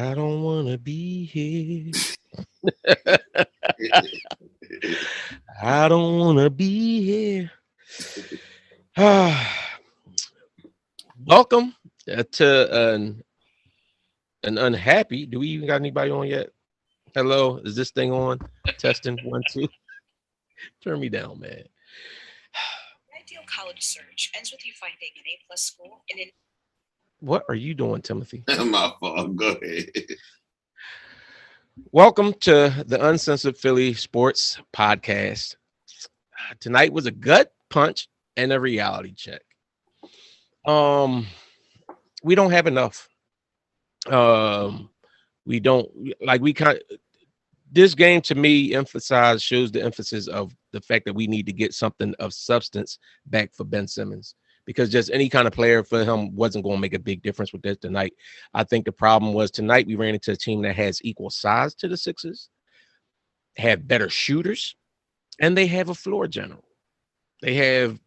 I don't want to be here. I don't want to be here. Welcome to an unhappy. Do we even got anybody on yet? Hello, is this thing on? Testing 1 2. Turn me down, man. The ideal college search ends with you finding an A-plus school and an. What are you doing, Timothy? My fault. Go ahead. Welcome to the Uncensored Philly Sports Podcast. Tonight was a gut punch and a reality check. We don't have enough. We don't like we kind of, this game to me shows the emphasis of the fact that we need to get something of substance back for Ben Simmons, because just any kind of player for him wasn't going to make a big difference with this tonight. I think the problem was tonight we ran into a team that has equal size to the Sixers, have better shooters, and they have a floor general. They have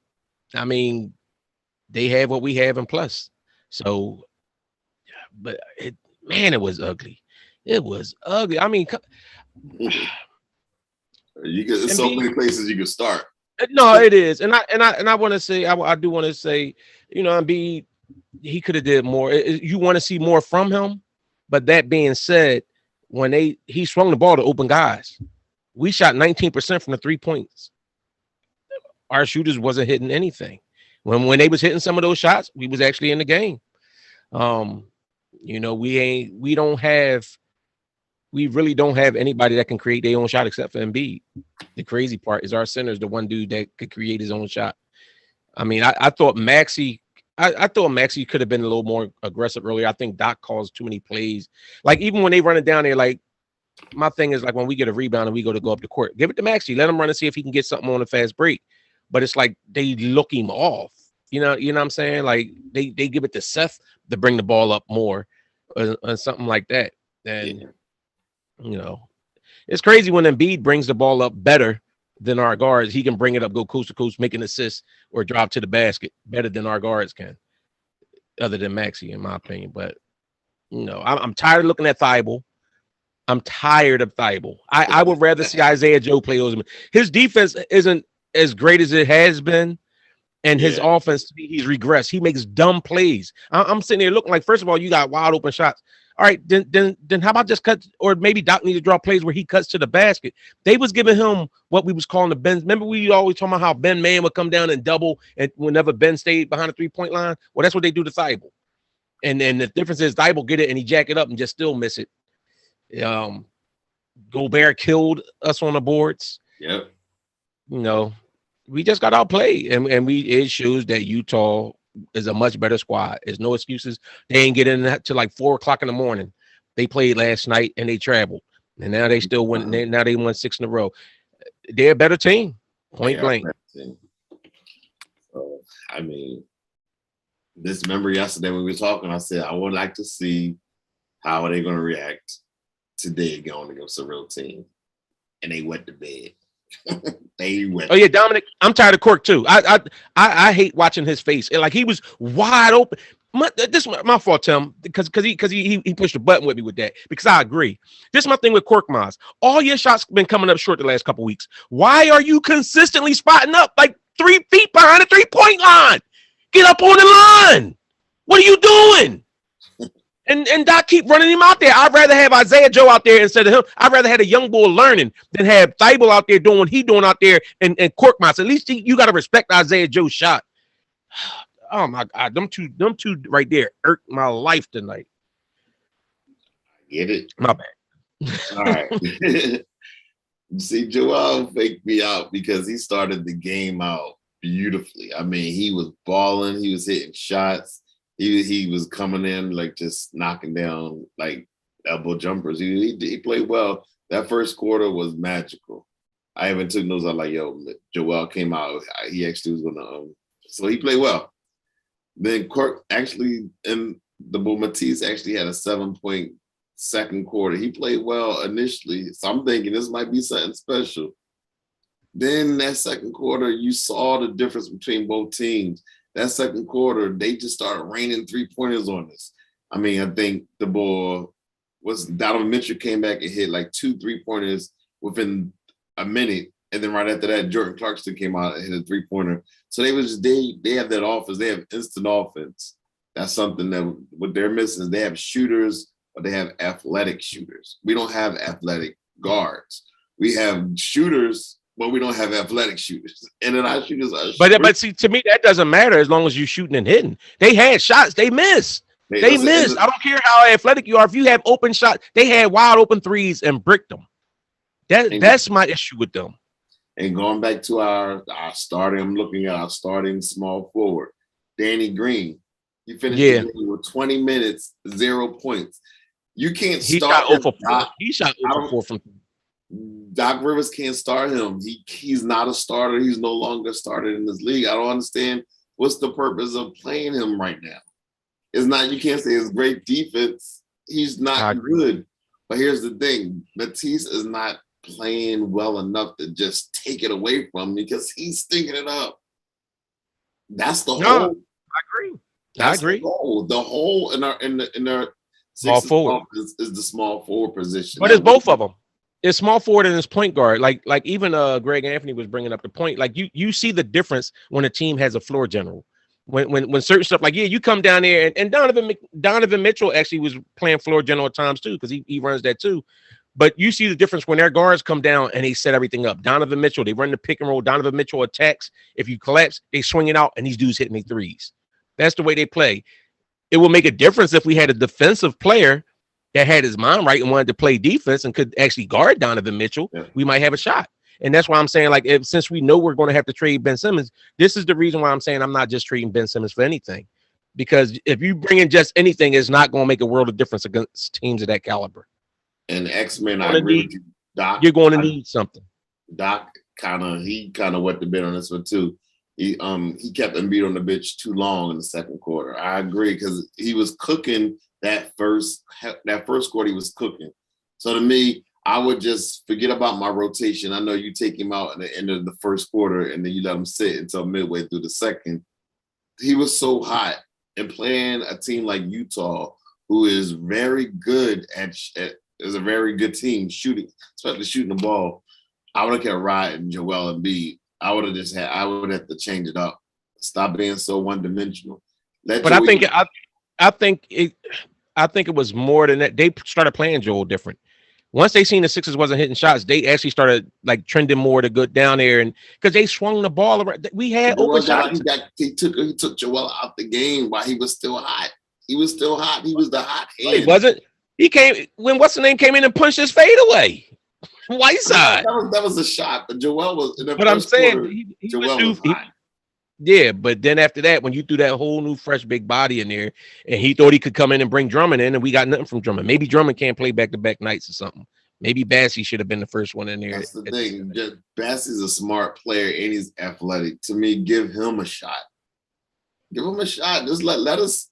what we have in plus. So, but it was ugly. It was ugly. I mean, There's so many places you can start. No, it is, and I want to say, I do want to say, Embiid, he could have did more. You want to see more from him, but that being said, when he swung the ball to open guys, we shot 19% from the 3 points. Our shooters wasn't hitting anything. When they was hitting some of those shots, we was actually in the game. We really don't have anybody that can create their own shot except for Embiid. The crazy part is our center is the one dude that could create his own shot. I mean, I thought Maxey could have been a little more aggressive earlier. I think Doc calls too many plays. Like, even when they run it down there, like, my thing is, like, when we get a rebound and we go up the court, give it to Maxey. Let him run and see if he can get something on a fast break. But it's like they look him off. You know what I'm saying? Like, they give it to Seth to bring the ball up more or something like that. And, it's crazy when Embiid brings the ball up better than our guards. He can bring it up, go coast to coast, make an assist or drop to the basket better than our guards can, other than Maxey, in my opinion. But, I'm tired of looking at Thibault. I'm tired of Thibault. I would rather see Isaiah Joe play those. His defense isn't as great as it has been. And his offense, he's regressed. He makes dumb plays. I'm sitting there looking like, first of all, you got wide open shots. All right, then how about just cut, or maybe Doc need to draw plays where he cuts to the basket. They was giving him what we was calling the Ben. Remember, we always talking about how Ben Man would come down and double, and whenever Ben stayed behind the 3-point line, well, that's what they do to Thibault. And then the difference is Thibault get it and he jack it up and just still miss it. Gobert killed us on the boards. Yep. We just got outplayed, and it shows that Utah is a much better squad. There's no excuses. They ain't getting that till like 4:00 in the morning. They played last night and they traveled, and now they still win. Now they won 6 in a row. They're a better team, point blank. So, I mean, remember yesterday when we were talking, I said I would like to see how are they going to react today going against a real team, and they went to bed. They went. Oh yeah, Dominic. I'm tired of Cork too. I hate watching his face. Like, he was wide open. This is my fault, Tim, because he pushed the button with me with that. Because I agree. This is my thing with Cork Maz. All your shots been coming up short the last couple weeks. Why are you consistently spotting up like 3 feet behind the 3-point line? Get up on the line. What are you doing? And Doc keep running him out there. I'd rather have Isaiah Joe out there instead of him. I'd rather have a young boy learning than have Thibault out there doing what he doing out there and Korkmaz. At least you got to respect Isaiah Joe's shot. Oh my God, them two right there irked my life tonight. Get it? My bad. All right. See, Joel faked me out because he started the game out beautifully. I mean, he was balling. He was hitting shots. He was coming in like just knocking down like elbow jumpers. He played well. That first quarter was magical. I even took notes. I was like, yo, Joel came out. He actually was gonna. So he played well. Then Cork actually, and the Matisse actually had a 7-point second quarter. He played well initially. So I'm thinking this might be something special. Then that second quarter, you saw the difference between both teams. That second quarter, they just started raining 3-pointers on us. I mean, I think the boy was Donovan Mitchell came back and hit like 2 3-pointers within a minute. And then right after that, Jordan Clarkson came out and hit a 3-pointer. So they have that offense. They have instant offense. That's something that what they're missing is they have shooters, but they have athletic shooters. We don't have athletic guards. We have shooters, but we don't have athletic shooters. And then our shooters are but see, to me, that doesn't matter as long as you're shooting and hitting. They had shots, they missed. They missed. I don't care how athletic you are. If you have open shots, they had wide open threes and bricked them. That's my issue with them. And going back to our starting, I'm looking at our starting small forward, Danny Green. He finished the game with 20 minutes, 0 points. You can't start him. He shot over 4 from. Doc Rivers can't start him. He's not a starter. He's no longer a starter in this league. I don't understand what's the purpose of playing him right now. It's not, you can't say it's great defense. He's not good. But here's the thing. Matisse is not playing well enough to just take it away from him because he's stinking it up. That's the whole. I agree. I agree. The whole in our small forward is the small forward position. But it's both of them. It's small forward and it's point guard. Like even Greg Anthony was bringing up the point. Like you see the difference when a team has a floor general. When certain stuff like you come down there and Donovan Mitchell actually was playing floor general at times too because he runs that too. But you see the difference when their guards come down and they set everything up. Donovan Mitchell, they run the pick and roll. Donovan Mitchell attacks. If you collapse, they swing it out and these dudes hitting their threes. That's the way they play. It will make a difference if we had a defensive player that had his mind right and wanted to play defense and could actually guard Donovan Mitchell. Yeah. We might have a shot. And that's why I'm saying, like, since we know we're going to have to trade Ben Simmons, this is the reason why I'm saying I'm not just trading Ben Simmons for anything. Because if you bring in just anything, it's not going to make a world of difference against teams of that caliber. And X-Men, I agree with you. Doc, you're going to need something. Doc kind of wet the bed on this one too. He kept Embiid on the bench too long in the second quarter. I agree because he was cooking that first quarter. He was cooking. So to me, I would just forget about my rotation. I know you take him out at the end of the first quarter and then you let him sit until midway through the second. He was so hot and playing a team like Utah, who is very good is a very good team shooting, especially shooting the ball. I would have kept riding Joel Embiid. I would have to change it up. Stop being so one-dimensional. But I think it was more than that. They started playing Joel different. Once they seen the Sixers wasn't hitting shots, they actually started like trending more to go down there, and because they swung the ball around. We had open shots. He took Joel out the game while he was still hot. He was still hot. He was the hot hand. He wasn't. He came when what's the name came in and punched his fade away. Whiteside. That was a shot, but Joel was. In the but I'm saying quarter, he Joel was hot. Yeah, but then after that, when you threw that whole new fresh big body in there, and he thought he could come in and bring Drummond in, and we got nothing from Drummond. Maybe Drummond can't play back-to-back nights or something. Maybe Bassey should have been the first one in there. That's the thing. Bassey's a smart player and he's athletic. To me, give him a shot. Give him a shot. Just let us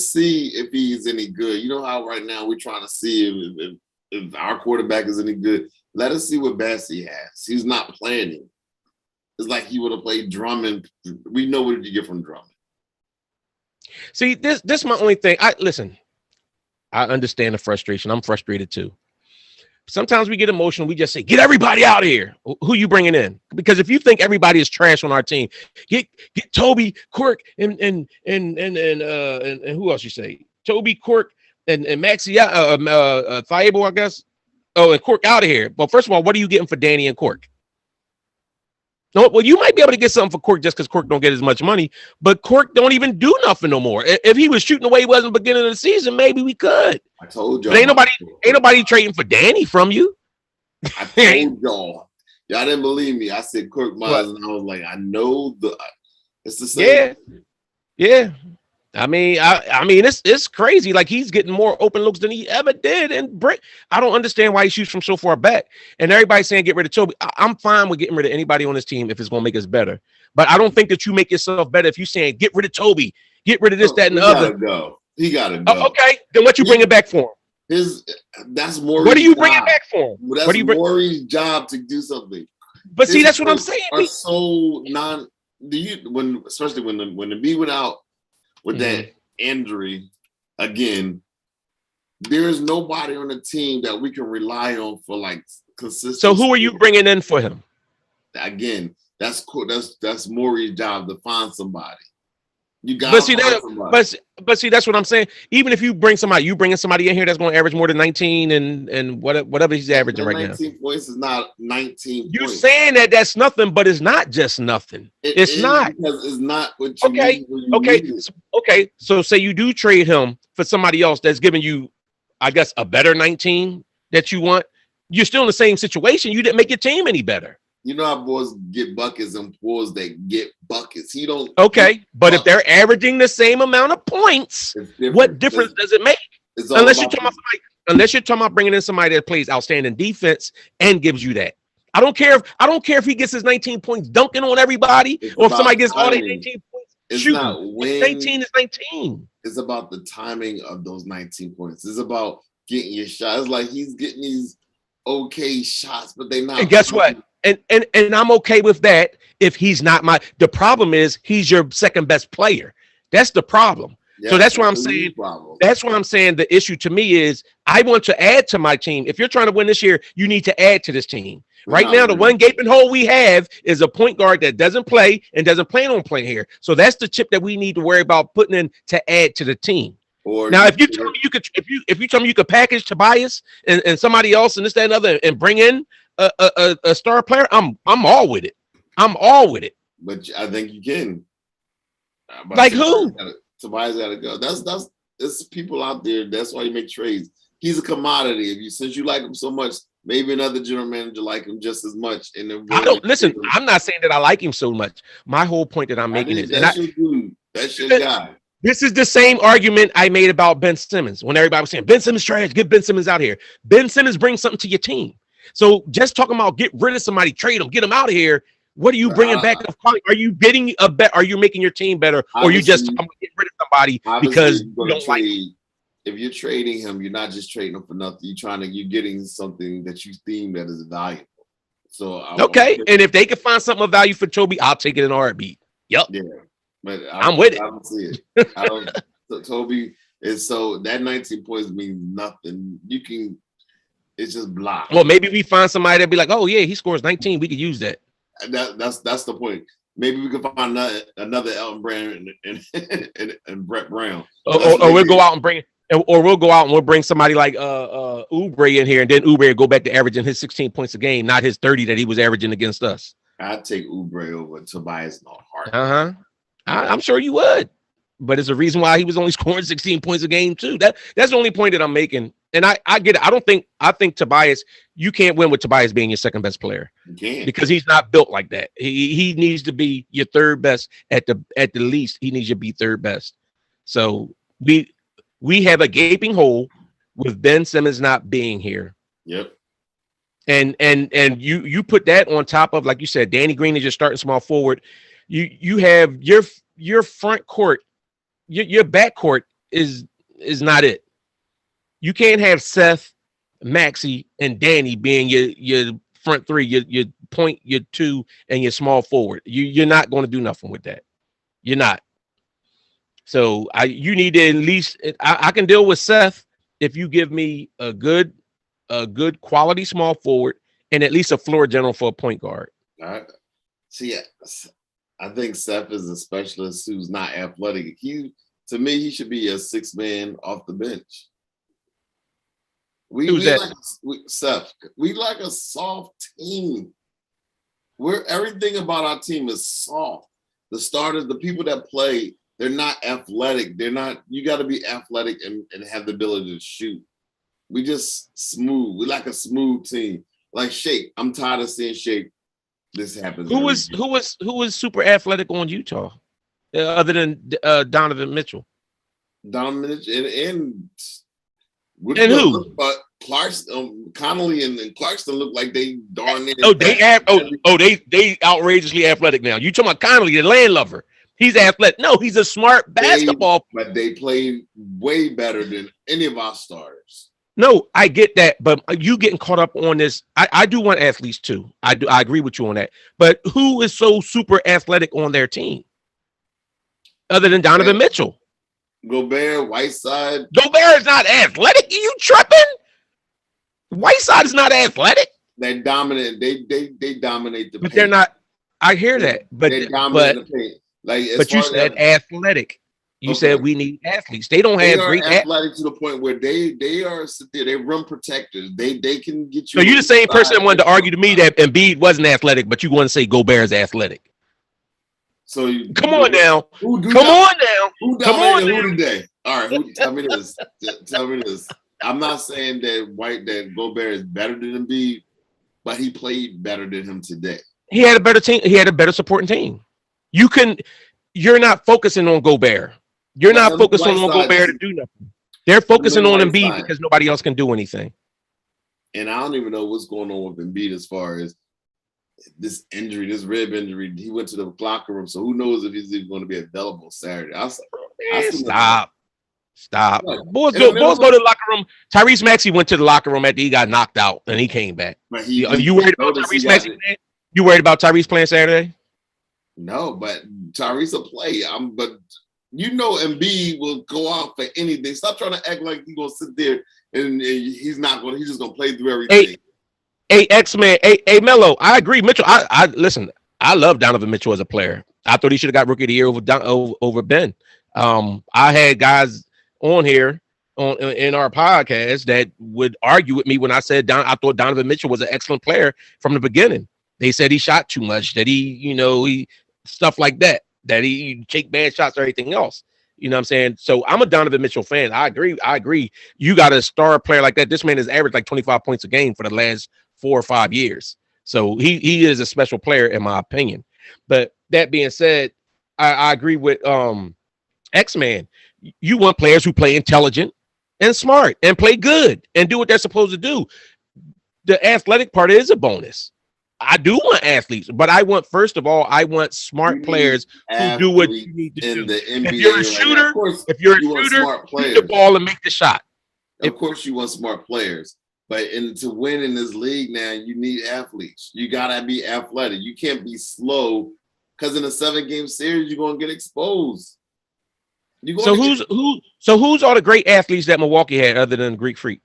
see if he's any good. You know how right now we're trying to see if our quarterback is any good. Let us see what Bassey has. He's not playing him. It's like he would have played Drummond. We know what did you get from Drummond. See, this is my only thing. I understand the frustration. I'm frustrated too. Sometimes we get emotional. We just say, get everybody out of here. Who you bringing in? Because if you think everybody is trash on our team, get Toby, Quirk, and who else you say? Toby, Quirk, and Maxi, Thibault, I guess. Oh, and Quirk out of here. Well, first of all, what are you getting for Danny and Quirk? No, well, you might be able to get something for Quirk just because Quirk don't get as much money, but Quirk don't even do nothing no more. If he was shooting the way he was in the beginning of the season, maybe we could. I told y'all. But ain't nobody trading for Danny from you. I told y'all. Y'all didn't believe me. I said Quirk Miles, and I was like, I know it's the same. Yeah. I mean, it's crazy. Like he's getting more open looks than he ever did. And I don't understand why he shoots from so far back. And everybody's saying get rid of Toby. I'm fine with getting rid of anybody on this team if it's going to make us better. But I don't think that you make yourself better if you're saying get rid of Toby, get rid of this, that, and the other. He gotta go. Okay, then what you bring it back for him? That's Moreys. What do you bring it back for him? Well, that's Moreys' job to do something. But see, that's what I'm saying. Are so especially when the Embiid went out with that injury again, there is nobody on the team that we can rely on for like consistent. So who are you bringing in for him? Again, that's cool. That's Moreys' job to find somebody. You got but see that's what I'm saying. Even if you bring somebody, you bringing somebody in here that's going to average more than 19 and whatever he's averaging right 19 now. Points is not 19 you points. Saying that's nothing, but it's not just nothing. It's not, because it's not what you need when you need it. Okay. So say you do trade him for somebody else that's giving you, I guess, a better 19 that you want. You're still in the same situation. You didn't make your team any better. You know how boys get buckets and boys that get buckets. He don't. Okay, but if they're averaging the same amount of points, what difference does it make? Unless you're talking about bringing in somebody that plays outstanding defense and gives you that. I don't care if he gets his 19 points dunking on everybody, or if somebody gets all their 19 points. It's shooting. not when 19 is 19. It's about the timing of those 19 points. It's about getting your shots. It's like he's getting these okay shots, but they're not. And guess what? And I'm okay with that if he's not the problem is he's your second best player. That's the problem. Yeah, so that's why I'm saying the issue to me is I want to add to my team. If you're trying to win this year, you need to add to this team. Right now, the one gaping hole we have is a point guard that doesn't play and doesn't plan on playing here. So that's the chip that we need to worry about putting in to add to the team. Now, if you tell me you could, if you tell me you could package Tobias and somebody else and this, that, and other, and bring in a star player, I'm all with it. I'm all with it. But I think you can. Like who? Tobias got to go. There's people out there. That's why you make trades. He's a commodity. Since you like him so much, maybe another general manager like him just as much. And I don't listen. I'm not saying that I like him so much. My whole point that I'm making is that's your dude. That's your guy. This is the same argument I made about Ben Simmons when everybody was saying Ben Simmons trash. Get Ben Simmons out here. Ben Simmons brings something to your team. So just talking about get rid of somebody, trade them, get them out of here. What are you bringing back? Are you getting a bet? Are you making your team better, or you just get rid of somebody because you don't like? If you're trading him, you're not just trading him for nothing. You're getting something that you deem that is valuable. So okay, and if they can find something of value for Toby, I'll take it in a heartbeat. Yep. Yeah, but I'm with it. I don't see it. I don't. So Toby is so that 19 points means nothing. You can. It's just blah. Well, maybe we find somebody that'd be like, oh yeah, he scores 19. We could use that. That's the point. Maybe we can find another Elton Brand and Brett Brown. Or we'll go out and bring. Or we'll go out and we'll bring somebody like Oubre in here, and then Oubre will go back to averaging his 16 points a game, not his 30 that he was averaging against us. I'd take Oubre over Tobias in a heart. I'm sure you would, but it's a reason why he was only scoring 16 points a game too. That's the only point that I'm making, and I get it. I think Tobias, you can't win with Tobias being your second best player because he's not built like that. He needs to be your third best at the least. He needs to be third best. So we have a gaping hole with Ben Simmons not being here. Yep. And you put that on top of, like you said, Danny Green is your starting small forward. You have your front court, your back court is not it. You can't have Seth, Maxey, and Danny being your front three, your point, your two, and your small forward. You're not going to do nothing with that. You're not. So you need to at least. I can deal with Seth if you give me a good quality small forward and at least a floor general for a point guard. See, I think Seth is a specialist who's not athletic. To me, he should be a 6-man off the bench. Seth. We like a soft team. Everything about our team is soft. The starters, the people that play. They're not athletic. You got to be athletic and have the ability to shoot. We just smooth. We like a smooth team. Like Shake. I'm tired of seeing Shake. This happens. Who was super athletic on Utah, other than Donovan Mitchell? Donovan Mitchell and who? But Clarkson, Connolly and Clarkson look like they darn near. They outrageously athletic now. You talking about Connolly, the land lover? He's athletic. No, he's a smart basketball. But they play way better than any of our starters. No, I get that, but you getting caught up on this. I do want athletes too. I agree with you on that. But who is so super athletic on their team, other than Donovan Mitchell? Gobert, Whiteside. Gobert is not athletic. Are you tripping? Whiteside is not athletic. They dominate. They dominate the But paint. they're not. I hear that, They dominate the paint. Like as but you far said as athletic. You okay. said we need athletes. They don't They have are great athletic to the point where they are they run protectors. They can get you. So you're the same person that wanted to argue to me that Embiid wasn't athletic, but you want to say Gobert's athletic. So come on now. Who come on now. Who dominated who today? All right, tell me this. Tell me this. I'm not saying that Gobert is better than Embiid, but he played better than him today. He had a better team. He had a better supporting team. You're not focusing on Gobert. You're not focusing on Gobert to do nothing. They're focusing on Embiid because nobody else can do anything. And I don't even know what's going on with Embiid as far as this injury, this rib injury. He went to the locker room, so who knows if he's even going to be available Saturday. Stop. Boys go to the locker room. Tyrese Maxey went to the locker room after he got knocked out, and he came back. Are you worried about Tyrese Maxey? You worried about Tyrese playing Saturday? No, but Tyrese will play. But you know Embiid will go out for anything. Stop trying to act like he's gonna sit there and he's not gonna. He's just gonna play through everything. Hey, X-Man. Hey, Melo. I agree, Mitchell. I listen. I love Donovan Mitchell as a player. I thought he should have got Rookie of the Year over Ben. I had guys on here in our podcast that would argue with me when I said I thought Donovan Mitchell was an excellent player from the beginning. They said he shot too much, that he stuff like that he take bad shots or anything else. You know what I'm saying? So I'm a Donovan Mitchell fan. I agree. You got a star player like that. This man has averaged like 25 points a game for the last 4 or 5 years. So he is a special player in my opinion. But that being said, I agree with X-Man. You want players who play intelligent and smart and play good and do what they're supposed to do. The athletic part is a bonus. I do want athletes, but I want, first of all, smart players who do what you need to do. If you're a shooter, shoot the ball and make the shot. Of course you want smart players, but to win in this league now, you need athletes. You gotta be athletic. You can't be slow, because in a 7-game series, you're gonna get exposed. So who's all the great athletes that Milwaukee had other than Greek Freak?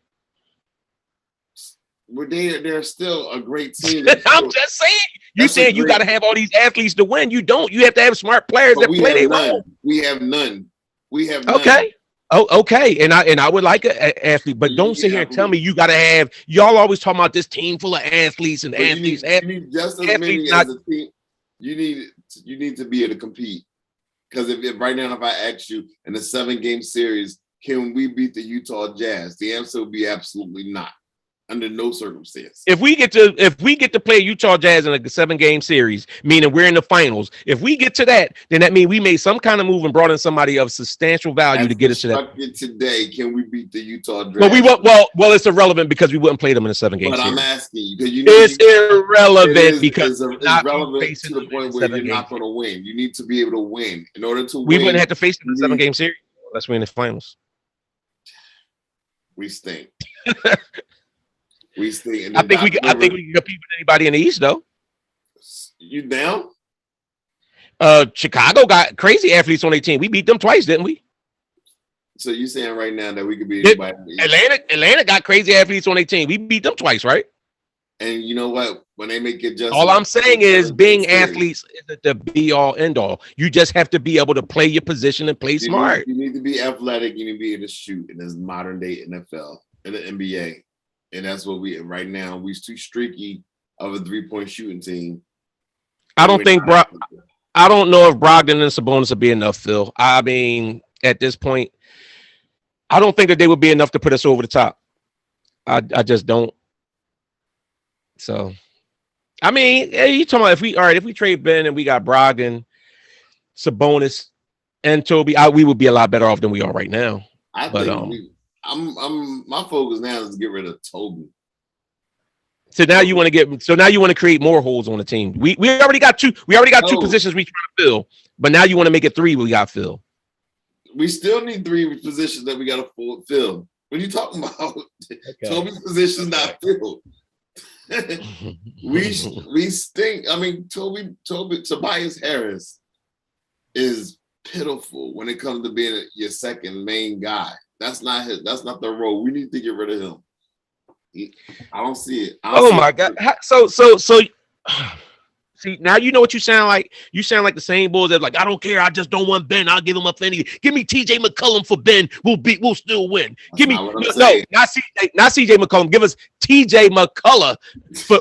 They're still a great team. I'm just saying. You said you got to have all these athletes to win. You don't. You have to have smart players that play their role. We have none. Okay. Oh, okay. And I would like an athlete, but don't sit here and tell me you got to have. Y'all always talking about this team full of athletes and athletes. You need just as many as a team. You need to be able to compete. Because if right now, if I ask you in a 7-game series, can we beat the Utah Jazz? The answer would be absolutely not. Under no circumstance. If we get to play Utah Jazz in a 7-game series, meaning we're in the finals, if we get to that, then that means we made some kind of move and brought in somebody of substantial value to get us to that. Today, can we beat the Utah Jazz? Well, it's irrelevant because we wouldn't play them in a 7-game series. But I'm asking you because it's irrelevant because it's relevant to the point where you're not going to win. You need to be able to win in order to win. We wouldn't have to face them in a 7-game series unless we're in the finals. We stink. We stay. I think we can compete with anybody in the East, though. You down? Chicago got crazy athletes on their team. We beat them twice, didn't we? So you saying right now that we could beat anybody in the East? Atlanta got crazy athletes on their team. We beat them twice, right? And you know what? When they make it just all I'm saying is being athletes isn't the be all end all. You just have to be able to play your position and play smart. You need to be athletic. You need to be able to shoot in this modern day NFL and the NBA. And that's what we right now. We're too streaky of a 3-point shooting team. I don't know if Brogdon and Sabonis will be enough, Phil. I mean, at this point, I don't think that they would be enough to put us over the top. I just don't. So, I mean, you talking about if we trade Ben and we got Brogdon, Sabonis, and Toby, we would be a lot better off than we are right now. I think my focus now is to get rid of Toby. So now you want to create more holes on the team. We already got two. We already got 2 positions we trying to fill, but now you want to make it 3. We got fill. We still need 3 positions that we got to fill. What are you talking about? Okay. Toby's position is not filled. we stink. I mean, Tobias Harris is pitiful when it comes to being your second main guy. That's not the role. We need to get rid of him. I don't see it. Oh my God. So see, now you know what you sound like. You sound like the same bulls that like, I don't care. I just don't want Ben. I'll give him up for any. Give me TJ McCollum for Ben. We'll still win. Give me no, not CJ McCollum. Give us TJ McCullough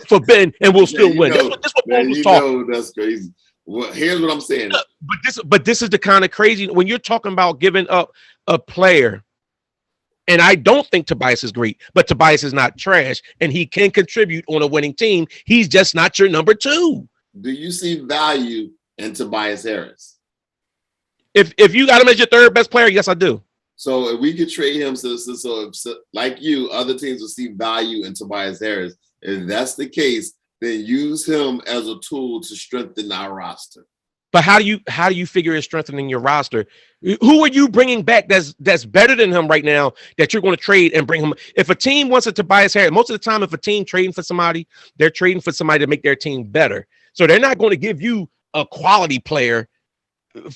for Ben, and we'll still win. This what Paul was talking. That's crazy. Well, here's what I'm saying. But this is the kind of crazy when you're talking about giving up a player. And I don't think Tobias is great, but Tobias is not trash, and he can contribute on a winning team. He's just not your number 2. Do you see value in Tobias Harris? If you got him as your 3rd best player, yes, I do. So if we could trade him, so like you, other teams will see value in Tobias Harris. If that's the case, then use him as a tool to strengthen our roster. But how do you figure is strengthening your roster? Who are you bringing back that's better than him right now that you're going to trade and bring him? If a team wants a Tobias Harris, most of the time, if a team trading for somebody, they're trading for somebody to make their team better. So they're not going to give you a quality player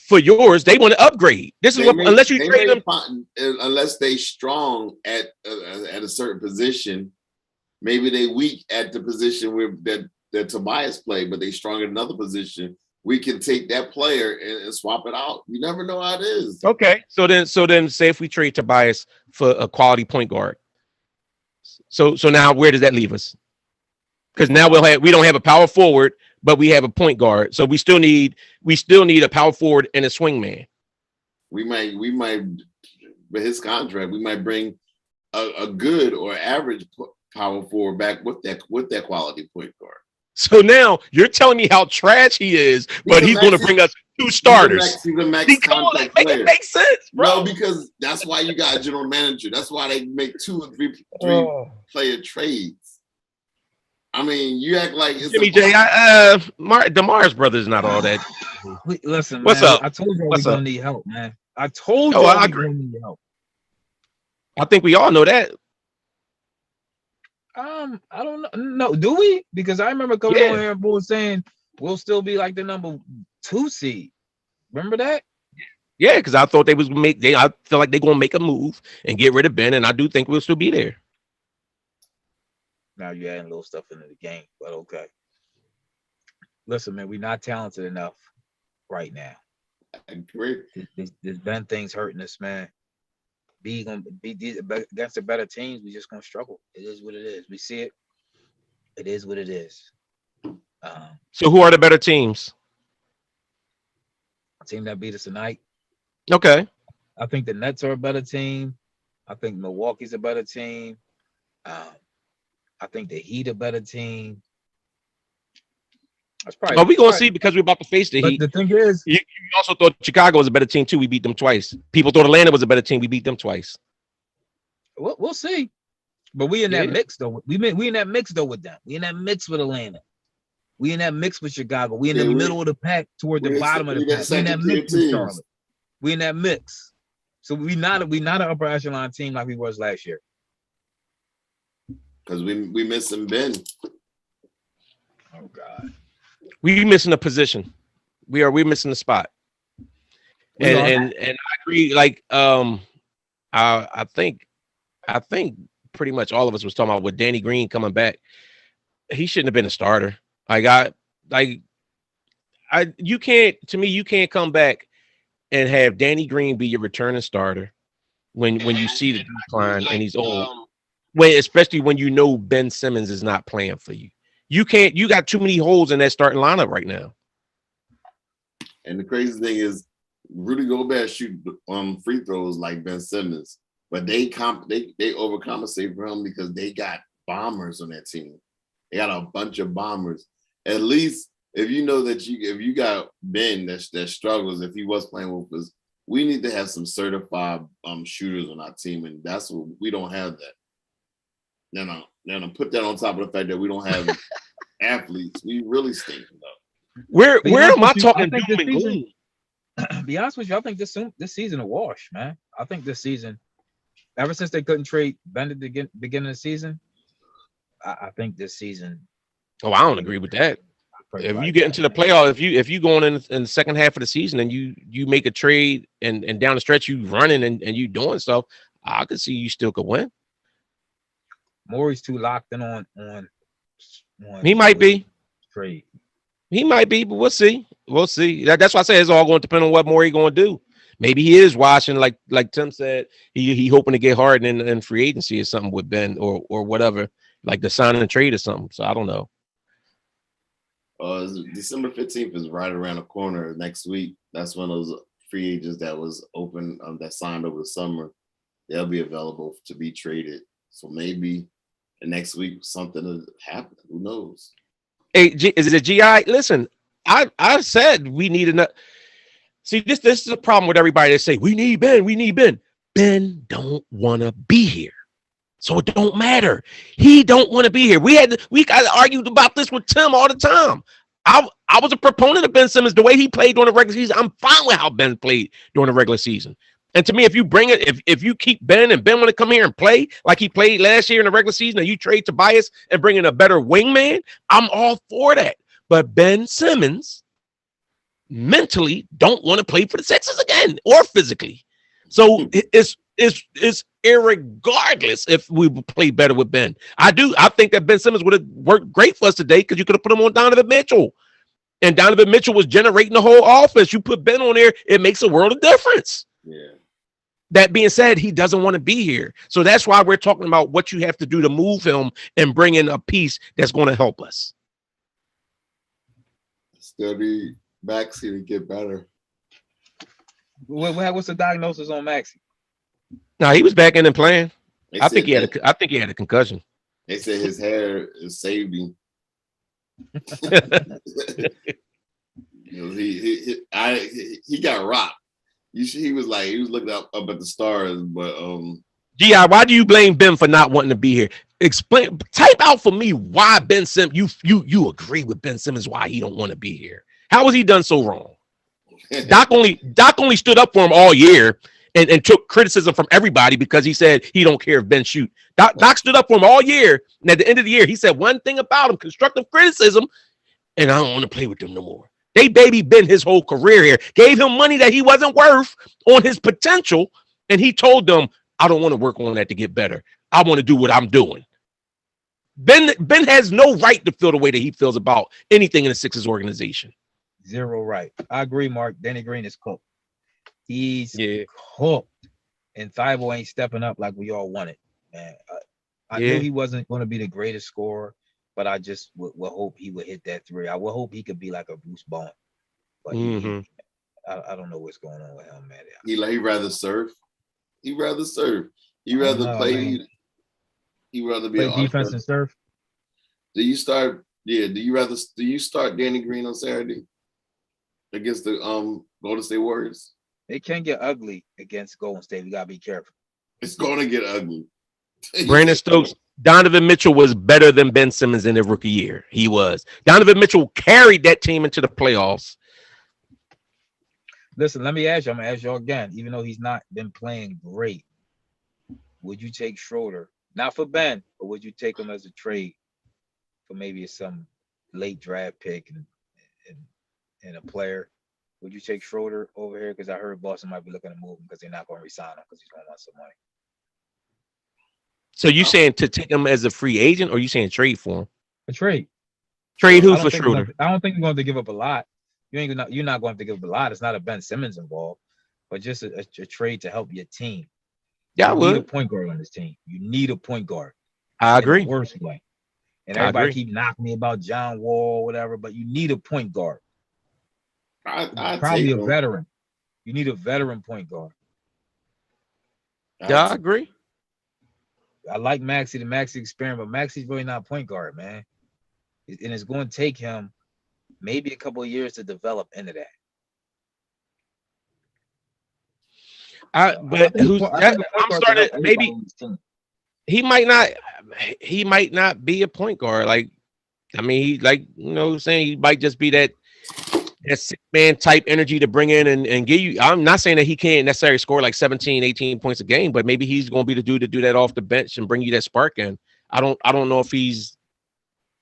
for yours. They want to upgrade. This is what unless you trade them, unless they strong at a certain position, maybe they weak at the position where that Tobias played, but they strong at another position. We can take that player and swap it out. You never know how it is. Okay. So then say if we trade Tobias for a quality point guard. So now where does that leave us? Because now we don't have a power forward, but we have a point guard. So we still need a power forward and a swing man. We might with his contract, we might bring a good or average power forward back with that quality point guard. So now you're telling me how trash he is, but he's going to bring us 2 starters. He's a max contract player. It makes sense, bro. No, because that's why you got a general manager. That's why they make 2 or 3 player trades. I mean, you act like it's Jimmy J. The Mars brothers not all that. Listen, what's man, up? I told you we're gonna need help, man. I told you we're gonna need help. I think we all know that. I don't know. No, do we? Because I remember coming on here and Bull saying we'll still be like the number 2 seed. Remember that? Yeah, because I thought I feel like they're gonna make a move and get rid of Ben, and I do think we'll still be there. Now you're adding little stuff into the game, but okay. Listen, man, we're not talented enough right now. I agree. There's been things hurting us, man. Against the better teams, we just gonna struggle. It is what it is. We see it. It is what it is. So who are the better teams? Team that beat us tonight. Okay. I think the Nets are a better team. I think Milwaukee's a better team. I think the Heat a better team. That's probably. Are we gonna see because we're about to face the Heat? The thing is, you also thought Chicago was a better team too. We beat them twice. People thought Atlanta was a better team. We beat them twice. We'll see. But we in that mix though. We in that mix though with them. We in that mix with Atlanta. We in that mix with Chicago. We in the middle of the pack toward the bottom of the pack. We in that mix with Charlotte. We in that mix. So we not an upper echelon team like we was last year. Because we missing Ben. Oh God. We missing a position. We're missing the spot. And I agree. Like I think pretty much all of us was talking about with Danny Green coming back. He shouldn't have been a starter. You can't come back and have Danny Green be your returning starter when you see the decline and he's old. Especially when you know Ben Simmons is not playing for you. You got too many holes in that starting lineup right now. And the crazy thing is Rudy Gobert shoot free throws like Ben Simmons, but they overcompensate for him because they got bombers on that team. They got a bunch of bombers. At least if you know that if you got Ben that struggles, if he was playing with us, we need to have some certified shooters on our team, and that's what we don't have that. Now, put that on top of the fact that we don't have athletes. We really stink though. Where am I talking doom and gloom? Be honest with you, I think this season a wash, man. I think this season, ever since they couldn't trade Ben at the beginning of the season, I think this season. Oh, I don't agree with that. if you get into the playoff, if you going in the second half of the season and you make a trade and down the stretch you running and you doing stuff, I could see you still could win. Moreys too locked in on he might be trade. He might be, but we'll see. We'll see. That's why I say it's all going to depend on what Morey going to do. Maybe he is watching, like Tim said, he hoping to get Harden in free agency or something with Ben or whatever, like the sign and trade or something. So I don't know. December 15th is right around the corner next week. That's one of those free agents that was open that signed over the summer. They'll be available to be traded. So maybe the next week something will happen. Who knows? Hey, is it a GI? Listen, I said we need enough. See, this is a problem with everybody that say we need Ben. We need Ben. Ben don't want to be here, so it don't matter. He don't want to be here. We got argued about this with Tim all the time. I was a proponent of Ben Simmons. The way he played during the regular season, I'm fine with how Ben played during the regular season. And to me, if you bring it, if you keep Ben and Ben want to come here and play like he played last year in the regular season, and you trade Tobias and bring in a better wingman, I'm all for that. But Ben Simmons mentally don't want to play for the Sixers again or physically. So it's irregardless if we play better with Ben. I think that Ben Simmons would have worked great for us today because you could have put him on Donovan Mitchell. And Donovan Mitchell was generating the whole offense. You put Ben on there, it makes a world of difference. Yeah. That being said, he doesn't want to be here. So that's why we're talking about what you have to do to move him and bring in a piece that's going to help us. Still need Maxey to get better. What's the diagnosis on Maxey? No, he was back in and playing. I think he had a concussion. They said his hair is saved him. He got rocked. He was looking up at the stars, but Gi, why do you blame Ben for not wanting to be here? Explain, type out for me why Ben Simmons. You agree with Ben Simmons why he don't want to be here? How was he done so wrong? Doc only stood up for him all year and took criticism from everybody because he said he don't care if Ben shoot. Doc stood up for him all year, and at the end of the year, he said one thing about him: constructive criticism, and I don't want to play with them no more. They baby Ben his whole career here, gave him money that he wasn't worth on his potential, and he told them, I don't want to work on that to get better. I want to do what I'm doing. Ben has no right to feel the way that he feels about anything in the Sixers organization. Zero right. I agree, Mark. Danny Green is cooked. He's cooked. And Thibault ain't stepping up like we all wanted. Man, I knew he wasn't going to be the greatest scorer, but I just would hope he would hit that three. I would hope he could be like a Bruce Bowen. But I don't know what's going on with him, man. He'd rather surf. He'd rather surf. He'd rather play. He'd rather be play defense and surf. Do you start Danny Green on Saturday against the Golden State Warriors? It can get ugly against Golden State. We gotta be careful. It's going to get ugly. Brandon Stokes, Donovan Mitchell was better than Ben Simmons in his rookie year. He was. Donovan Mitchell carried that team into the playoffs. Listen, let me ask you. I'm gonna ask you again. Even though he's not been playing great, would you take Schroeder? Not for Ben, but would you take him as a trade for maybe some late draft pick and a player? Would you take Schroeder over here? Because I heard Boston might be looking to move him because they're not going to resign him because he's going to want some money. So you saying to take him as a free agent, or you saying trade for him? A trade. Trade who for Schroeder? I don't think you're going to give up a lot. You're not going to give up a lot. It's not a Ben Simmons involved, but just a trade to help your team. Yeah, I would. You need a point guard on this team. You need a point guard. I agree. In the worst way. And everybody keep knocking me about John Wall or whatever, but you need a point guard. Probably a veteran. You need a veteran point guard. Yeah, I agree. I like Maxey, the Maxey experiment, but Maxey's really not a point guard, man. And it's going to take him maybe a couple of years to develop into that. He might not be a point guard. Like, I mean, he might just be that 6-man type energy to bring in and give you. I'm not saying that he can't necessarily score like 17, 18 points a game, but maybe he's going to be the dude to do that off the bench and bring you that spark in. I don't know if he's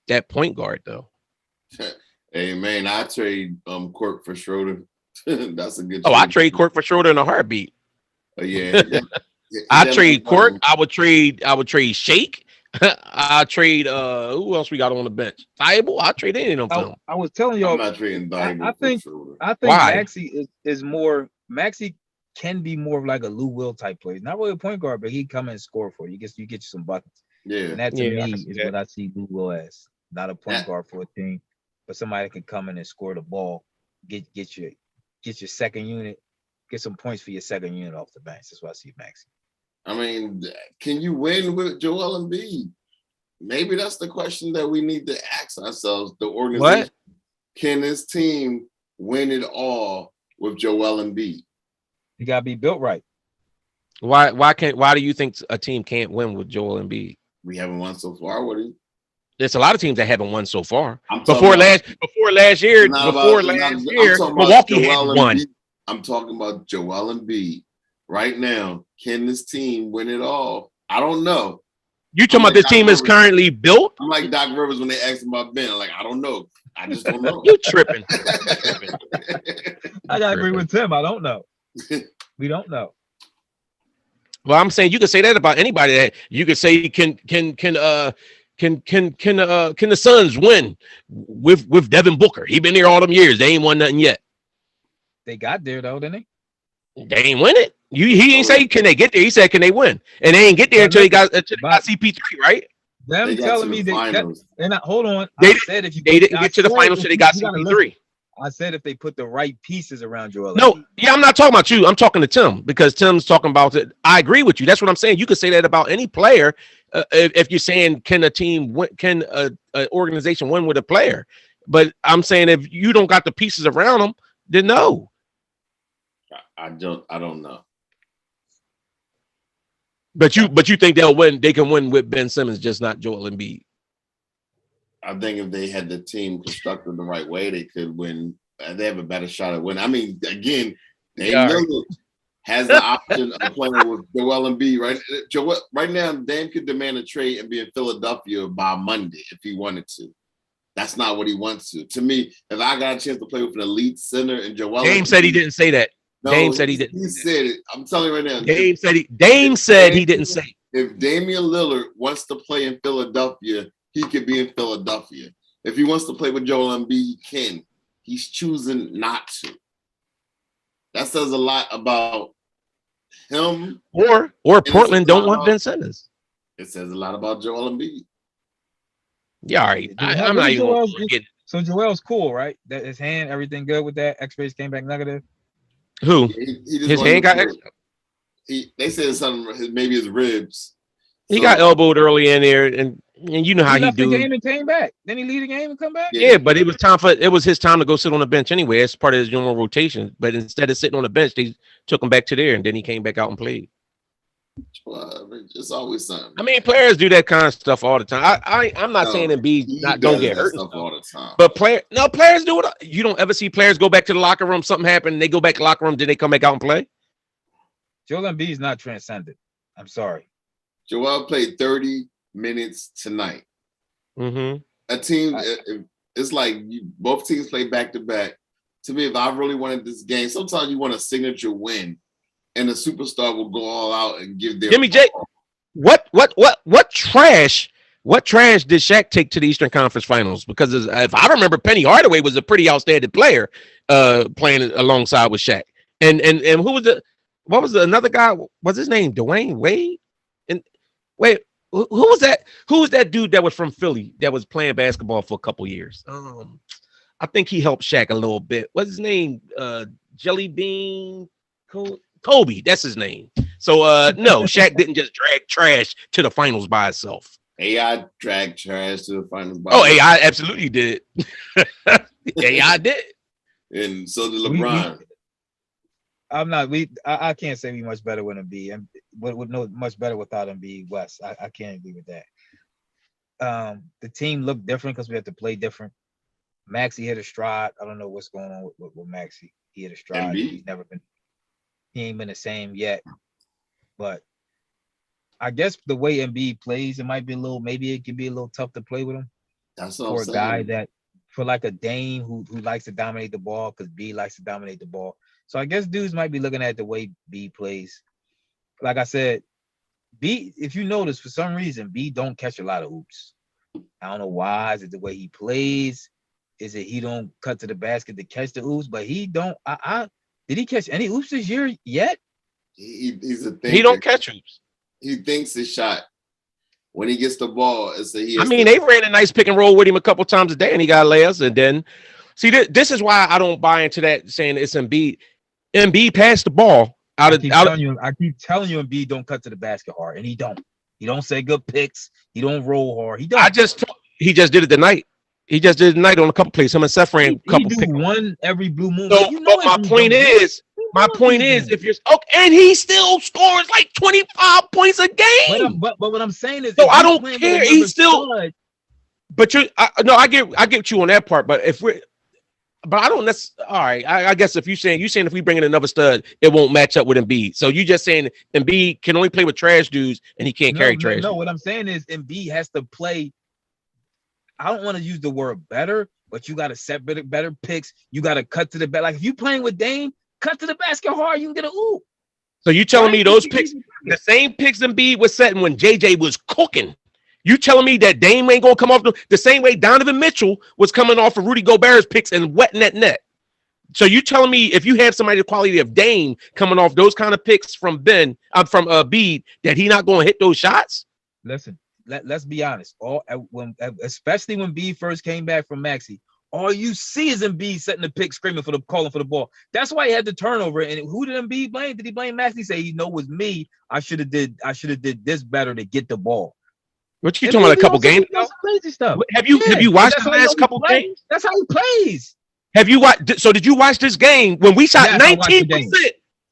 that point guard though. Hey man, I trade Court for Schroeder. That's a good. Oh, I trade Court for Schroeder in a heartbeat. Oh yeah, I trade Court. I would trade Shake. I trade who else we got on the bench? Thibault. I trade any of them. I was telling I'm y'all. not trading Thibault. I think Why? Maxey is more. Maxey can be more of like a Lou Will type player. Not really a point guard, but he come and score for you. You get you some buckets. Yeah, And that to me is that. what I see Lou Will as. Not a point guard for a team, but somebody that can come in and score the ball, get your second unit, get some points for your second unit off the bench. That's what I see Maxey. I mean, can you win with Joel Embiid? Maybe that's the question that we need to ask ourselves. The organization, What? Can this team win it all with Joel Embiid? You gotta be built right. Why do you think a team can't win with Joel Embiid? We haven't won so far, would he? There's a lot of teams that haven't won so far. Before last year, Milwaukee had won. I'm talking about Joel Embiid. Right now, can this team win it all? I don't know. You talking about this team is currently built? I'm like Doc Rivers when they asked him about Ben. Like, I don't know. I just don't know. You tripping. I gotta agree with Tim. I don't know. We don't know. Well, I'm saying you could say that about anybody. That you could say can the Suns win with Devin Booker? He been there all them years. They ain't won nothing yet. They got there though, didn't they? They ain't win it. He ain't say can they get there. He said can they win, and they ain't get there until they got CP3, right? Them telling me hold on. They didn't get to the finals, so they got CP3. I said if they put the right pieces around Joel. No, yeah, I'm not talking about you. I'm talking to Tim because Tim's talking about it. I agree with you. That's what I'm saying. You could say that about any player if you're saying can a team win, can an organization win with a player. But I'm saying if you don't got the pieces around them, then no. I don't know. But you think they'll win? They can win with Ben Simmons, just not Joel Embiid. I think if they had the team constructed the right way, they could win. They have a better shot at winning. I mean, again, Dame Lillard has the option of playing with Joel Embiid. Right now, Dame could demand a trade and be in Philadelphia by Monday if he wanted to. That's not what he wants to. To me, if I got a chance to play with an elite center and Joel Dame Embiid, said he didn't say that. No, Dame said he didn't. He said it. I'm telling you right now. Dame said he didn't say it. If Damian Lillard wants to play in Philadelphia, he could be in Philadelphia. If he wants to play with Joel Embiid, he can. He's choosing not to. That says a lot about him. Or Portland don't want Ben Simmons. It says a lot about Joel Embiid. Yeah, all right. I'm not even going to get it. So Joel's cool, right? That his hand, everything good with that. X-rays came back negative. Who? His hand got they said something, maybe his ribs. He got elbowed early in there, and you know how he do. The game and came back. Then he leave the game and come back. Yeah, but it was his time to go sit on the bench anyway. It's part of his normal rotation. But instead of sitting on the bench, they took him back to there, and then he came back out and played. Well, it's always something. I mean, players do that kind of stuff all the time. I'm not saying Embiid don't get hurt all the time, but players do it. You don't ever see players go back to the locker room. Something happened, they go back to the locker room. Did they come back out and play? Joel Embiid is not transcendent. I'm sorry. Joel played 30 minutes tonight. Mm-hmm. A team, it's like both teams play back to back. To me, if I really wanted this game, sometimes you want a signature win. And the superstar will go all out and give their. Give me Jake. What trash? What trash did Shaq take to the Eastern Conference Finals? Because if I remember, Penny Hardaway was a pretty outstanding player, playing alongside with Shaq. And who was what was another guy? What's his name? Dwayne Wade. And wait, who was that? Who was that dude that was from Philly that was playing basketball for a couple years? I think he helped Shaq a little bit. What's his name? Jelly Bean. Kobe, that's his name. So no, Shaq didn't just drag trash to the finals by itself. AI dragged trash to the finals by itself. AI absolutely did. AI did. And so did LeBron. I can't say we much better with Embiid. And would know much better without Embiid West. I can't agree with that. The team looked different because we had to play different. Maxey hit a stride. I don't know what's going on with Maxey. He hit a stride. Embiid? He ain't been the same yet, but I guess the way Embiid plays, it might be maybe it could be a little tough to play with him. That's what for I'm a guy saying. for like a Dame who likes to dominate the ball because B likes to dominate the ball. So I guess dudes might be looking at the way B plays. Like I said, B, if you notice, for some reason, B don't catch a lot of oops. I don't know why. Is it the way he plays? Is it he don't cut to the basket to catch the oops? But he don't. Did he catch any oops this year yet? He's a thinker. He don't catch oops. He thinks his shot. When he gets the ball, they ran a nice pick and roll with him a couple times a day, and he got layups. And then, see, this is why I don't buy into that saying it's Embiid. Embiid passed the ball I keep telling you, Embiid don't cut to the basket hard, and he don't. He don't say good picks. He don't roll hard. He don't. He just did it tonight. He just did it tonight on a couple plays. Him and Seth ran a couple. He do one every blue moon. So, but my point is, if you're and he still scores like 25 points a game. But what I'm saying is, so I don't care. He's still. But I get you on that part. But I don't necessarily. All right, I guess if you're saying if we bring in another stud, it won't match up with Embiid. So you just saying Embiid can only play with trash dudes and he can't carry trash. No, what I'm saying is Embiid has to play. I don't want to use the word better, but you got to set better picks. You got to cut to the basket. Like if you playing with Dame, cut to the basket hard, you can get a oop. So you telling me those picks, the same picks Embiid was setting when JJ was cooking. You telling me that Dame ain't gonna come off the same way Donovan Mitchell was coming off of Rudy Gobert's picks and wetting that net? So you telling me if you have somebody the quality of Dame coming off those kind of picks from Embiid, that he not gonna hit those shots? Listen, let's be honest. Especially when B first came back from Maxey, all you see is Embiid setting the pick, calling for the ball. That's why he had the turnover. And who did Embiid blame? Did he blame Maxey? Say it was me. I should have did this better to get the ball. What you talking about? A couple games? Crazy stuff. Have you watched the last couple games? That's how he plays. Have you watched? So did you watch this game when we shot 19%?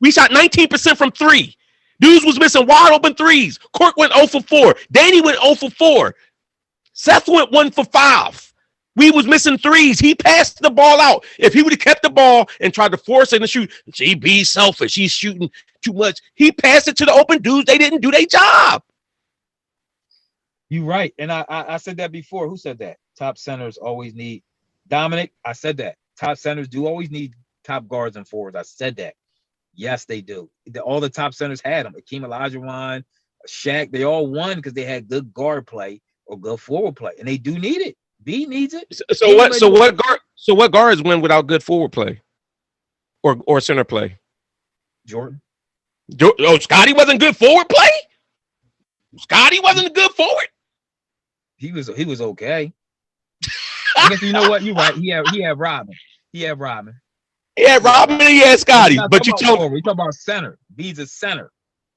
We shot 19% from three. Dudes was missing wide open threes. Cork went 0 for 4. Danny went 0 for 4. Seth went 1 for 5. We was missing threes. He passed the ball out. If he would have kept the ball and tried to force it to shoot, be selfish. He's shooting too much. He passed it to the open dudes. They didn't do their job. You're right. And I said that before. Who said that? Top centers always need Dominic. I said that. Top centers do always need top guards and forwards. I said that. Yes, they do. All the top centers had them. Akeem Olajuwon, Shaq, they all won because they had good guard play or good forward play. And they do need it. B needs it. So what guards win without good forward play or center play? Jordan. Scotty wasn't good forward play? Scotty wasn't a good forward. He was okay. I guess you know what? You're right. He had Robin. He had Robin and he had Scotty. But you told me we talk about center. B's a center.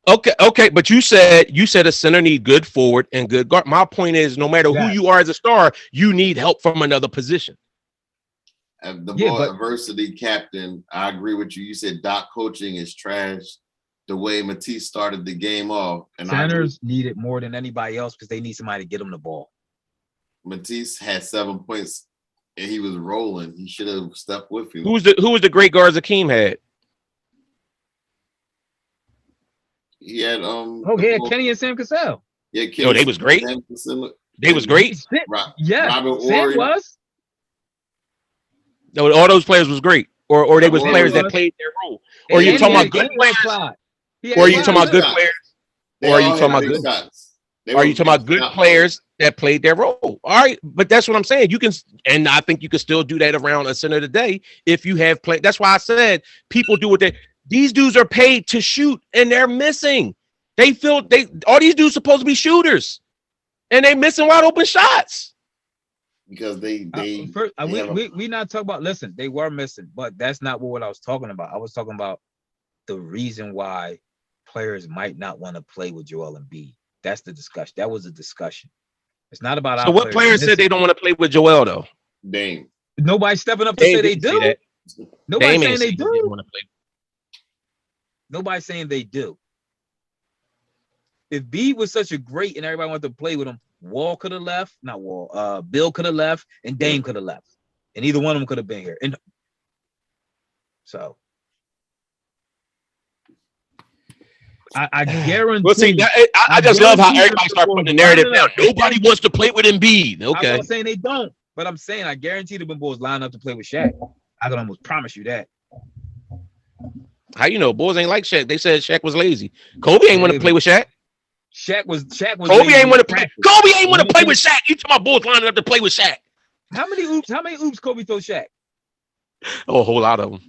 Okay, but you said a center need good forward and good guard. My point is, no matter who you are as a star, you need help from another position. The ball adversity captain, I agree with you. You said Doc coaching is trash. The way Matisse started the game off, and centers need it more than anybody else because they need somebody to get them the ball. Matisse had 7 points and he was rolling. He should have stuck with him. Who was the great guards Akeem had? He had Kenny and Sam Cassell. Yeah, Kenny. They was great. They was great. Robert Sam was. No, all those players was great, or they was players that played their role. Or you talking about good players? Or are you talking about good players? Or are you talking about good? Are you talking about good players that played their role? All right, but that's what I'm saying. You can, and I think you can still do that around a center today if you have played. That's why I said people do what these dudes are paid to shoot, and they're missing. All these dudes supposed to be shooters, and they missing wide open shots because we not talking about. Listen, they were missing, but that's not what I was talking about. I was talking about the reason why players might not want to play with Joel Embiid. That's the discussion. That was a discussion. It's not about. So what players said they don't want to play with Joel though? Dame. Nobody's stepping up to say they do. Nobody's saying they do. Nobody's saying they do. If B was such a great and everybody wanted to play with him, Bill could have left, and Dame could have left, and either one of them could have been here. And so I guarantee. Well, see, I just love how everybody starts putting the narrative down. Nobody wants to play with Embiid. Okay, I'm not saying they don't. But I'm saying, I guarantee the boys line up to play with Shaq. I can almost promise you that. How you know? Boys ain't like Shaq. They said Shaq was lazy. Kobe ain't want to play with Shaq. Shaq was Kobe ain't want to play. Kobe ain't want to play with Shaq. You talking about boys lining up to play with Shaq? How many oops Kobe throw Shaq? Oh, a whole lot of them.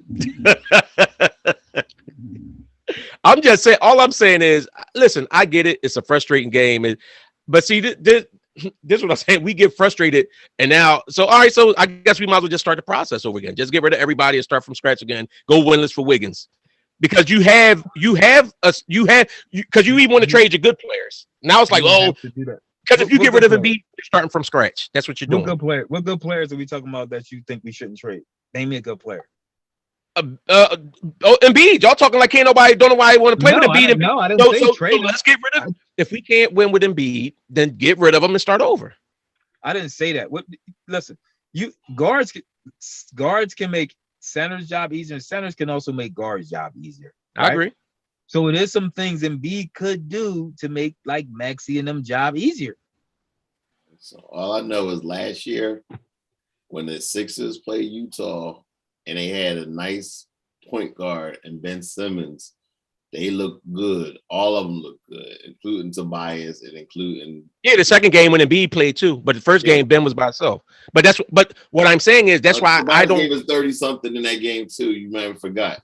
I'm just saying. All I'm saying is, listen. I get it. It's a frustrating game, but see, this is what I'm saying. We get frustrated, and now, so all right. So I guess we might as well just start the process over again. Just get rid of everybody and start from scratch again. Go winless for Wiggins, because because you even want to trade your good players. Now it's like, oh, because if you get rid of Embiid, you're starting from scratch. That's what you're doing. What good players are we talking about that you think we shouldn't trade? Name me a good player. Embiid. Y'all talking like don't nobody want to play with Embiid. No, I didn't say trade. So let's get rid of. If we can't win with Embiid, then get rid of him and start over. I didn't say that. Listen, guards can make centers' job easier, and centers can also make guards' job easier. Right? I agree. So it is some things Embiid could do to make like Maxey and them job easier. So all I know is last year when the Sixers played Utah and they had a nice point guard and Ben Simmons, they looked good. All of them looked good, including Tobias and including. Yeah, the second game when Embiid played too, but the first game Ben was by himself. But what I'm saying is that's why Tobias I don't. Gave us 30 something in that game too. You might have forgot.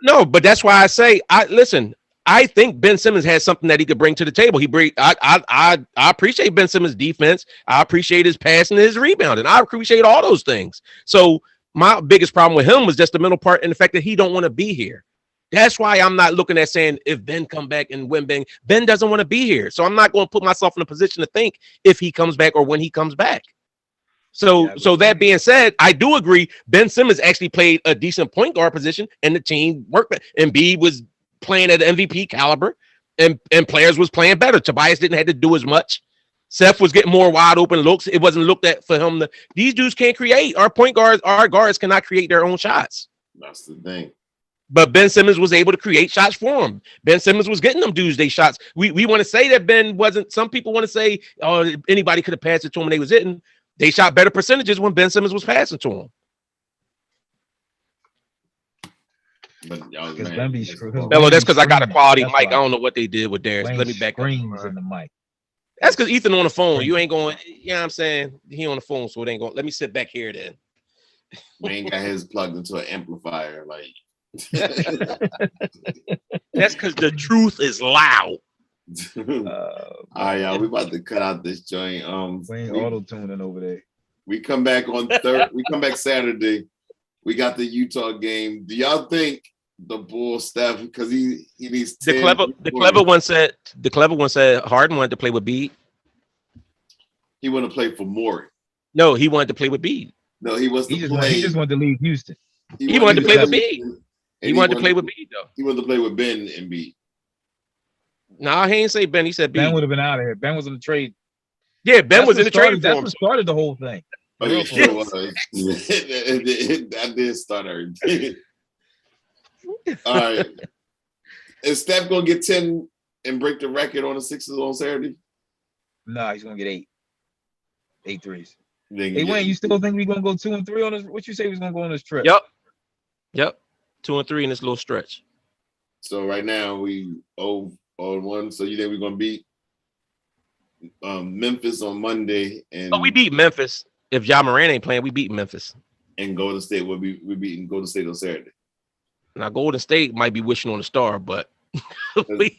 No, but that's why I say listen. I think Ben Simmons has something that he could bring to the table. I appreciate Ben Simmons' defense. I appreciate his passing and his rebounding. I appreciate all those things. So my biggest problem with him was just the mental part and the fact that he don't want to be here. That's why I'm not looking at saying if Ben come back and when Ben doesn't want to be here. So I'm not going to put myself in a position to think if he comes back or when he comes back. So that being said, I do agree. Ben Simmons actually played a decent point guard position and the team worked. Embiid was playing at the MVP caliber and players was playing better. Tobias didn't have to do as much. Seth was getting more wide open looks. It wasn't looked at for him. These dudes can't create. Our guards cannot create their own shots. That's the thing. But Ben Simmons was able to create shots for him. Ben Simmons was getting them Tuesday shots. We want to say that Ben wasn't. Some people want to say, oh, anybody could have passed it to him and they was hitting. They shot better percentages when Ben Simmons was passing to him. But Bello, that's because I got a quality mic. I don't know what they did with theirs. Let me back up. Screams in the mic. That's because Ethan on the phone. You ain't going. You know what I'm saying? He on the phone, so it ain't going. Let me sit back here then. Wayne got his plugged into an amplifier, like. That's because the truth is loud. All right, y'all. We about to cut out this joint. Wayne auto tuning over there. We come back on third. We come back Saturday. We got the Utah game. Do y'all think the Bulls staff, because he needs 10, the clever one said Harden wanted to play with Bede. He wanted to play for Moreys. No, he wanted to play with Bede. No, he just wanted to leave Houston. He wanted to play with Bede. He wanted to play with Bede though. He wanted to play with Ben and Bede. No, he ain't say Ben. He said Bede. Ben would have been out of here. Ben was in the trade. Yeah, Ben was in the trade. That's what started the whole thing. Oh, yeah, sure was. That did start everything. All right. Is Steph gonna get 10 and break the record on the Sixers on Saturday? No, he's gonna get 8. 8 threes. Hey, Wayne, you still think we're gonna go 2 and 3 on this? What you say we was gonna go on this trip? Yep. 2 and 3 in this little stretch. So right now we 0-1. So you think we're gonna beat Memphis on Monday and we beat Memphis. If Ja Morant ain't playing, we beat Memphis. And Golden State will be beating Golden State on Saturday. Now Golden State might be wishing on a star, but who does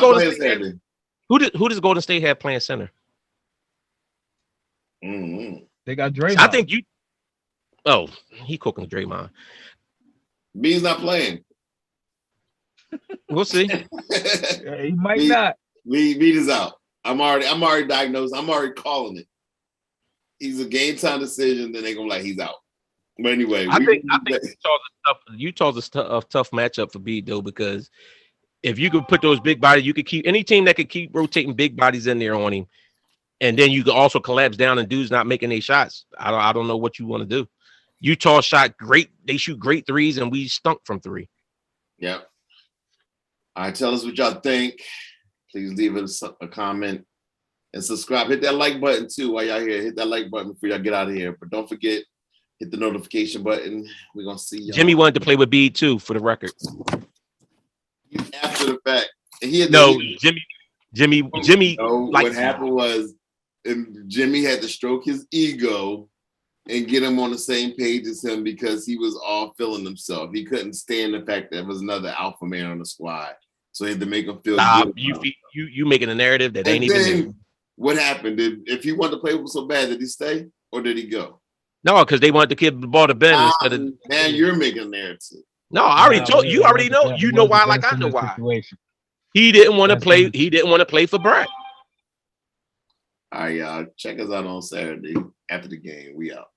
Golden State have? Who does Golden State have playing center? Mm-hmm. They got Draymond. I think you. Oh, he cooking Draymond. B's not playing. We'll see. He might not. Bede is out. I'm already diagnosed. I'm already calling it. He's a game time decision. Then they're gonna be like he's out. But anyway, I think Utah's a tough matchup for Bede though, because if you could put those big bodies, you could keep any team that could keep rotating big bodies in there on him, and then you could also collapse down and dudes not making their shots. I don't know what you want to do. Utah shot great. They shoot great threes, and we stunk from 3. Yep. All right, tell us what y'all think. Please leave us a comment and subscribe. Hit that like button too while y'all here. Hit that like button before y'all get out of here. But don't forget, hit the notification button. We're gonna see y'all. Jimmy wanted to play with Bede too, for the record. After the fact, and he had Jimmy. What happened was, and Jimmy had to stroke his ego and get him on the same page as him because he was all feeling himself. He couldn't stand the fact that there was another alpha man on the squad, so he had to make him feel good. You making a narrative that ain't even there. What happened? If he wanted to play with him so bad, did he stay or did he go? No, because they wanted to give the ball to Ben instead of. Now you're making a narrative. No, I already told you. Already know. You know why? Like I know why. He didn't want to play. He didn't want to play for Brett. All right, y'all. Check us out on Saturday after the game. We out.